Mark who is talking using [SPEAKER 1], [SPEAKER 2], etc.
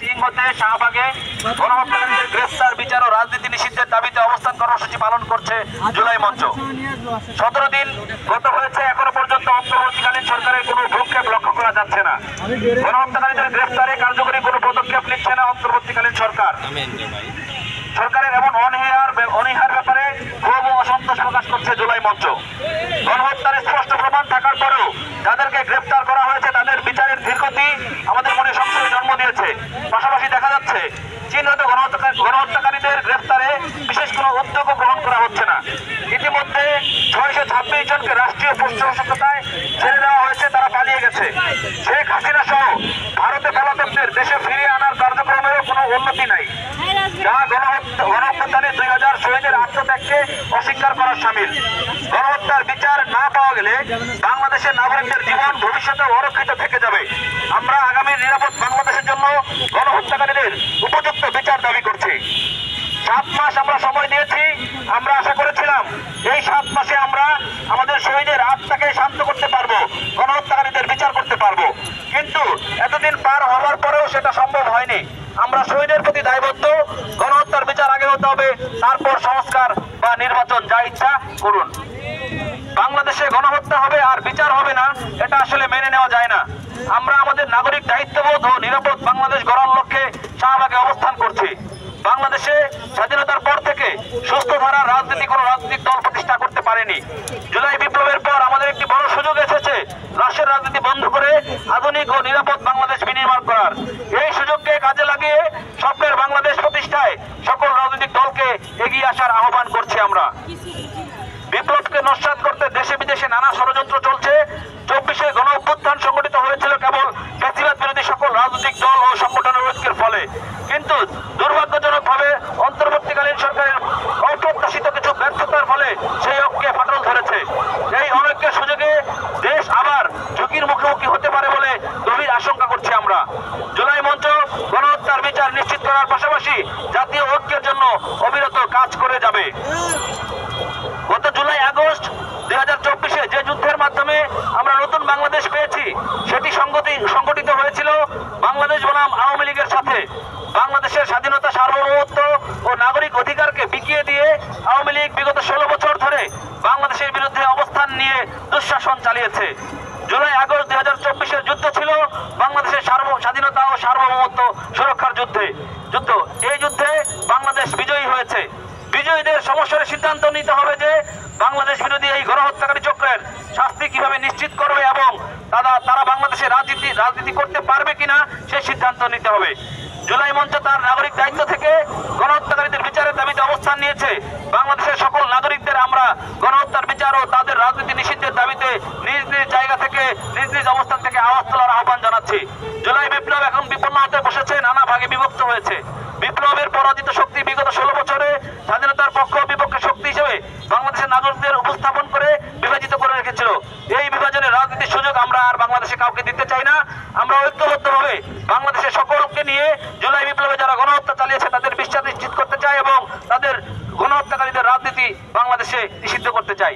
[SPEAKER 1] সিংহতে শাহবাগে গণহত্যাকারীদের গ্রেফতার, বিচার ও রাজনীতি নিষিদ্ধের দাবিতে অবস্থান কর্মসূচি পালন করছে জুলাই মঞ্চ। 17 দিন গত হয়েছে, এখনো পর্যন্ত অন্তর্বর্তীকালীন সরকারের কোনো ভ্রুক্ষেপ লক্ষ্য করা যাচ্ছে না। গণহত্যাকারীদের গ্রেফতারে কার্যকরী কোনো পদক্ষেপ নিচ্ছে না অন্তর্বর্তীকালীন সরকার। সরকারের এমন অনীহার ব্যাপারে ক্ষোভ ও অসন্তোষ প্রকাশ করছে জুলাই মঞ্চ। গণহত্যার স্পষ্ট প্রমাণ থাকার পরেও যাদেরকে গ্রেফতার করা হয়েছে তাদের বিচারের ধীরগতি আমাদের মনে সংশয় জন্ম দিয়েছে। পাশাপাশি দেখা যাচ্ছে চিহ্নিত গণহত্যাকারীদের গ্রেফতারে বিশেষ কোনো উদ্যোগও গ্রহণ করা হচ্ছে না। ইতিমধ্যে 626 জনকে রাষ্ট্রীয় পৃষ্ঠপোষকতায় ছেড়ে দেওয়া হয়েছে, তারা পালিয়ে গেছে। শেখ হাসিনা সহ ভারতে পলাতকদের দেশে ফিরিয়ে আনার কার্যক্রমেরও কোনো উন্নতি নাই, যা গণহত্যাকারী 2000 শহীদের আত্মত্যাগকে অস্বীকার করার শামিল। গণহত্যার বিচার না পাওয়া গেলে বাংলাদেশের নাগরিকদের জীবন ভবিষ্যতে অরক্ষিত থেকে যাবে। আমরা আগামী নিরাপদ বাংলাদেশের জন্য গণহত্যাকারীদের উপযুক্ত বিচার দাবি করছি। 7 মাস আমরা সময় দিয়েছি। আমরা আশা করেছিলাম এই 7 মাসে আমরা আমাদের শহীদের আত্মাকে শান্ত করতে পারবো, গণহত্যাকারীদের বিচার করতে পারবো, কিন্তু এতদিন পার হওয়ার পরেও সেটা সম্ভব হয়নি। আমরা শহীদের প্রতি দায়বদ্ধ। গণহত্যার বিচার আগে হতে হবে, তারপর সংস্কার বা নির্বাচন, যা ইচ্ছা করুন। বাংলাদেশে গণহত্যা হবে আর বিচার হবে না, এটা আসলে মেনে নেওয়া যায় না। আমরা আমাদের নাগরিক দায়িত্ববোধ ও নিরাপদ বাংলাদেশ গড়ার লক্ষ্যে শাহবাগে অবস্থান করছি। বাংলাদেশে স্বাধীনতার পর থেকে সুস্থ ধারার রাজনীতি কোনো রাজনৈতিক দল প্রতিষ্ঠা করতে পারেনি। জুলাই বিপ্লবের পর আমাদের একটি বড় সুযোগ এসেছে রাষ্ট্রের রাজনীতি বন্ধ করে আধুনিক ও নিরাপদ বাংলাদেশ বিনির্মাণ করার। এই সুযোগকে কাজে লাগিয়ে স্বপ্নের বাংলাদেশ প্রতিষ্ঠায় সকল রাজনৈতিক দলকে এগিয়ে আসার আহ্বান করছি আমরা। বিপ্লবকে নস্যাৎ করতে দেশে বিদেশে নানা ষড়যন্ত্র চলছে। 24-এ গণ অভ্যুত্থান সংগঠিত হয়েছিল কেবল ফ্যাসিবাদ বিরোধী সকল রাজনৈতিক দল ও সংগঠনের ঐক্যের ফলে, কিন্তু দুর্ভাগ্যজনকভাবে অন্তর্বর্তীকালীন সরকারের অপ্রত্যাশিত কিছু ব্যর্থতার ফলে সেই ঐক্যে ফাটল ধরেছে। এই অনৈক্যের সুযোগে দেশ আবার ঝুঁকির মুখোমুখি হতে পারে বলে গভীর আশঙ্কা করছি আমরা। জুলাই মঞ্চ গণহত্যার বিচার নিশ্চিত করার পাশাপাশি জাতীয় ঐক্যের জন্য অবিরত কাজ করে যাবে। গত জুলাই আগস্ট 2024-এ যে যুদ্ধের মাধ্যমে আমরা নতুন বাংলাদেশ পেয়েছি, সেটি সংগঠিত হয়েছিল বাংলাদেশ বনাম আওয়ামী লীগের সাথে। বাংলাদেশের স্বাধীনতা, সার্বভৌমত্ব ও নাগরিক অধিকারকে বিকিয়ে দিয়ে আওয়ামী লীগ বিগত 16 বছর ধরে বাংলাদেশের বিরুদ্ধে অবস্থান নিয়ে দুঃশাসন চালিয়েছে। জুলাই আগস্ট 2024-এর যুদ্ধ ছিল বাংলাদেশের স্বাধীনতা ও সার্বভৌমত্ব সুরক্ষার যুদ্ধ। এই যুদ্ধে বাংলাদেশ বিজয়ী হয়েছে। বিজয়ীদের সমস্যার সিদ্ধান্ত নিতে হবে যে বাংলাদেশ বিরোধী এই গণহত্যাকারী চক্রের শাস্তি কিভাবে নিশ্চিত করবে এবং তারা বাংলাদেশে রাজনীতি করতে পারবে কিনা সেই সিদ্ধান্ত নিতে হবে। জুলাই মঞ্চ তার নাগরিক দায়িত্ব থেকে গণহত্যাকারীদের বিচারের দাবিতে অবস্থান নিয়েছে। বাংলাদেশের সকল নাগরিকদের আমরা গণহত্যার বিচার ও তাদের রাজনীতি নিষিদ্ধের দাবিতে নিজ নিজ জায়গা থেকে, নিজ নিজ অবস্থান থেকে আওয়াজ তোলার আহ্বান জানাচ্ছি। জুলাই বিপ্লব এখন বিপন্ন হতে বসেছে, নানা ভাগে বিভক্ত হয়েছে। বিপ্লবের পরাজিত শক্তি বিগত 16 বছরে স্বাধীনতার পক্ষ বিপক্ষে শক্তি হিসেবে বাংলাদেশের নাগরিকদের উপস্থাপন করে বিভাজিত করে রেখেছিল। এই বিভাজনের রাজনীতির সুযোগ আমরা আর বাংলাদেশে কাউকে দিতে চাই না। আমরা ঐক্যবদ্ধভাবে বাংলাদেশের সকলকে নিয়ে জুলাই বিপ্লবে যারা গণহত্যা চালিয়েছে তাদের বিচার নিশ্চিত করতে চাই এবং তাদের গণহত্যাকারীদের রাজনীতি বাংলাদেশে নিষিদ্ধ করতে চাই।